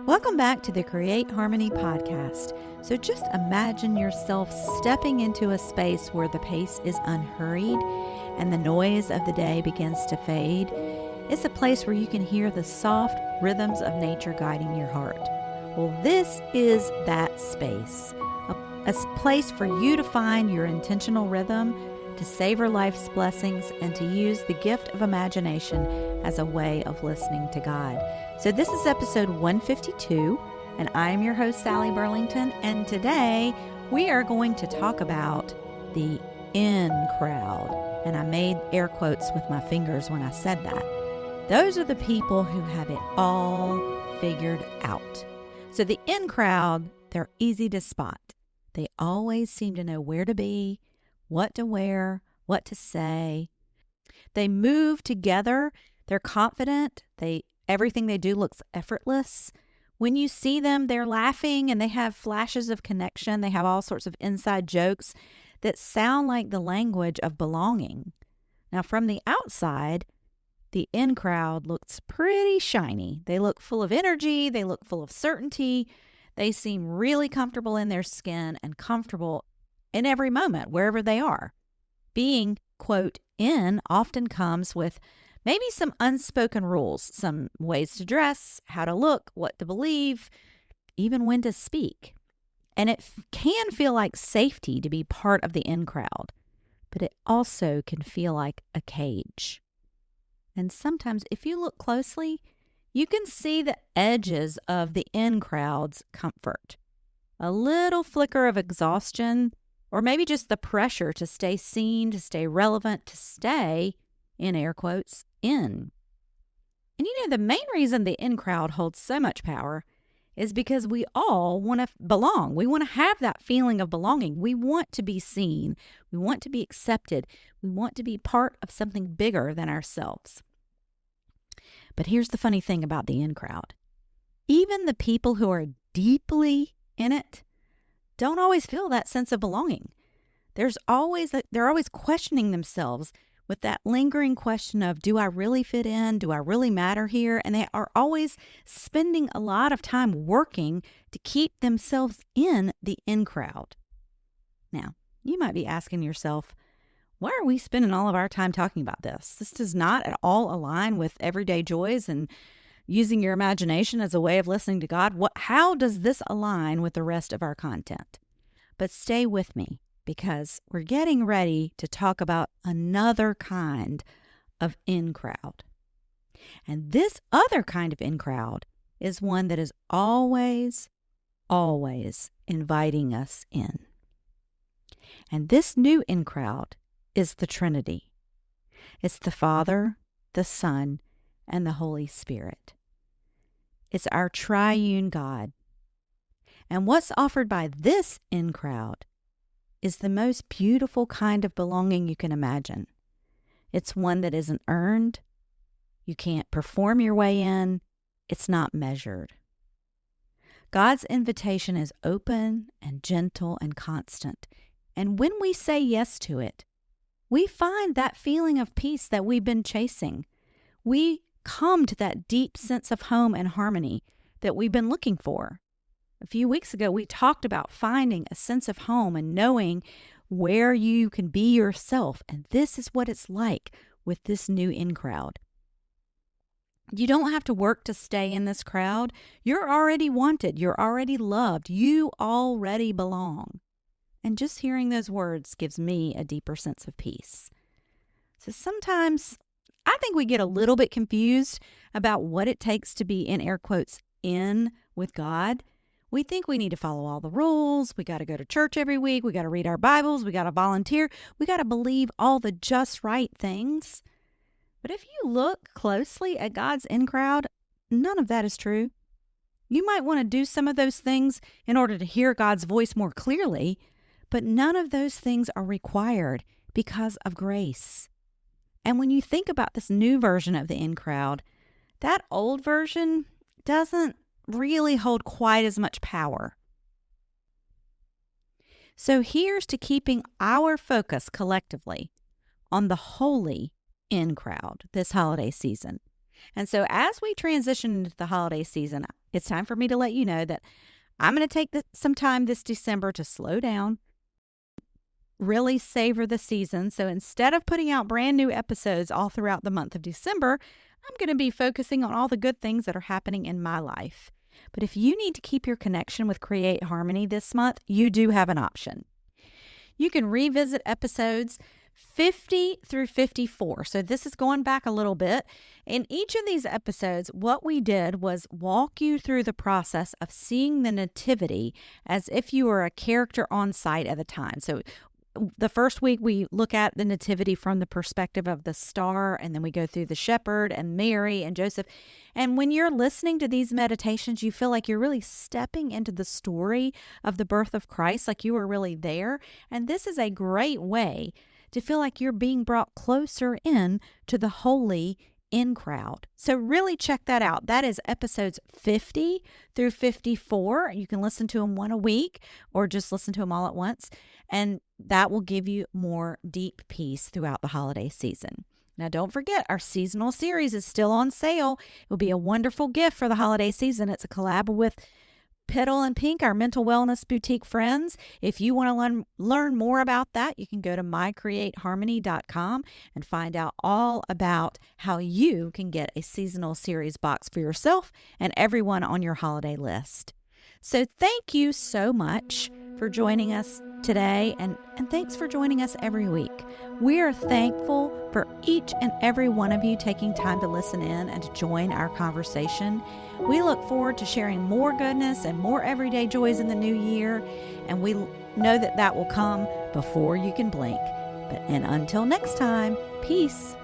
Welcome back to the Create Harmony podcast. So just imagine yourself stepping into a space where the pace is unhurried and the noise of the day begins to fade. It's a place where you can hear the soft rhythms of nature guiding your heart. Well, this is that space, a place for you to find your intentional rhythm, to savor life's blessings, and to use the gift of imagination as a way of listening to God. So this is episode 152, and I am your host, Sally Burlington, and today we are going to talk about the in crowd. And I made air quotes with my fingers when I said that. Those are the people who have it all figured out. So the in crowd, they're easy to spot. They always seem to know where to be, what to wear, what to say. They move together. They're confident. Everything they do looks effortless. When you see them, they're laughing and they have flashes of connection. They have all sorts of inside jokes that sound like the language of belonging. Now, from the outside, the in crowd looks pretty shiny. They look full of energy. They look full of certainty. They seem really comfortable in their skin and comfortable in every moment, wherever they are. Being, quote, in often comes with maybe some unspoken rules, some ways to dress, how to look, what to believe, even when to speak. And it can feel like safety to be part of the in crowd, but it also can feel like a cage. And sometimes if you look closely, you can see the edges of the in crowd's comfort. A little flicker of exhaustion, or maybe just the pressure to stay seen, to stay relevant, to stay, in air quotes, in. And the main reason the in crowd holds so much power is because we all want to belong. We want to have that feeling of belonging. We want to be seen. We want to be accepted. We want to be part of something bigger than ourselves. But here's the funny thing about the in crowd. Even the people who are deeply in it don't always feel that sense of belonging. They're always questioning themselves with that lingering question of, do I really fit in? Do I really matter here? And they are always spending a lot of time working to keep themselves in the in crowd. Now, you might be asking yourself, why are we spending all of our time talking about this? This does not at all align with everyday joys and using your imagination as a way of listening to God. How does this align with the rest of our content? But stay with me, because we're getting ready to talk about another kind of in crowd. And this other kind of in crowd is one that is always, always inviting us in. And this new in crowd is the Trinity. It's the Father, the Son, and the Holy Spirit. It's our triune God. And what's offered by this in crowd is the most beautiful kind of belonging you can imagine. It's one that isn't earned. You can't perform your way in. It's not measured. God's invitation is open and gentle and constant. And when we say yes to it, we find that feeling of peace that we've been chasing. We come to that deep sense of home and harmony that we've been looking for. A few weeks ago, we talked about finding a sense of home and knowing where you can be yourself. And this is what it's like with this new in crowd. You don't have to work to stay in this crowd. You're already wanted. You're already loved. You already belong. And just hearing those words gives me a deeper sense of peace. So sometimes I think we get a little bit confused about what it takes to be, in air quotes, in with God. We think we need to follow all the rules. We got to go to church every week. We got to read our Bibles. We got to volunteer. We got to believe all the just right things. But if you look closely at God's in crowd, none of that is true. You might want to do some of those things in order to hear God's voice more clearly, but none of those things are required because of grace. And when you think about this new version of the in crowd, that old version doesn't really hold quite as much power. So here's to keeping our focus collectively on the holy in crowd this holiday season. And so as we transition into the holiday season, it's time for me to let you know that I'm going to take some time this December to slow down, really savor the season. So instead of putting out brand new episodes all throughout the month of December, I'm going to be focusing on all the good things that are happening in my life. But if you need to keep your connection with Create Harmony this month, you do have an option. You can revisit episodes 50 through 54. So this is going back a little bit. In each of these episodes, what we did was walk you through the process of seeing the nativity as if you were a character on site at the time. So the first week we look at the nativity from the perspective of the star, and then we go through the shepherd and Mary and Joseph. And when you're listening to these meditations, you feel like you're really stepping into the story of the birth of Christ, like you were really there. And this is a great way to feel like you're being brought closer in to the holy in crowd. So really check that out. That is episodes 50 through 54. You can listen to them one a week or just listen to them all at once. And that will give you more deep peace throughout the holiday season. Now, don't forget, our seasonal series is still on sale. It will be a wonderful gift for the holiday season. It's a collab with Petal and Pink, our mental wellness boutique friends. If you want to learn more about that, you can go to mycreateharmony.com and find out all about how you can get a seasonal series box for yourself and everyone on your holiday list. So thank you so much for joining us today, and thanks for joining us every week. We are thankful for each and every one of you taking time to listen in and to join our conversation. We look forward to sharing more goodness and more everyday joys in the new year, and we know that will come before you can blink. And until next time, peace.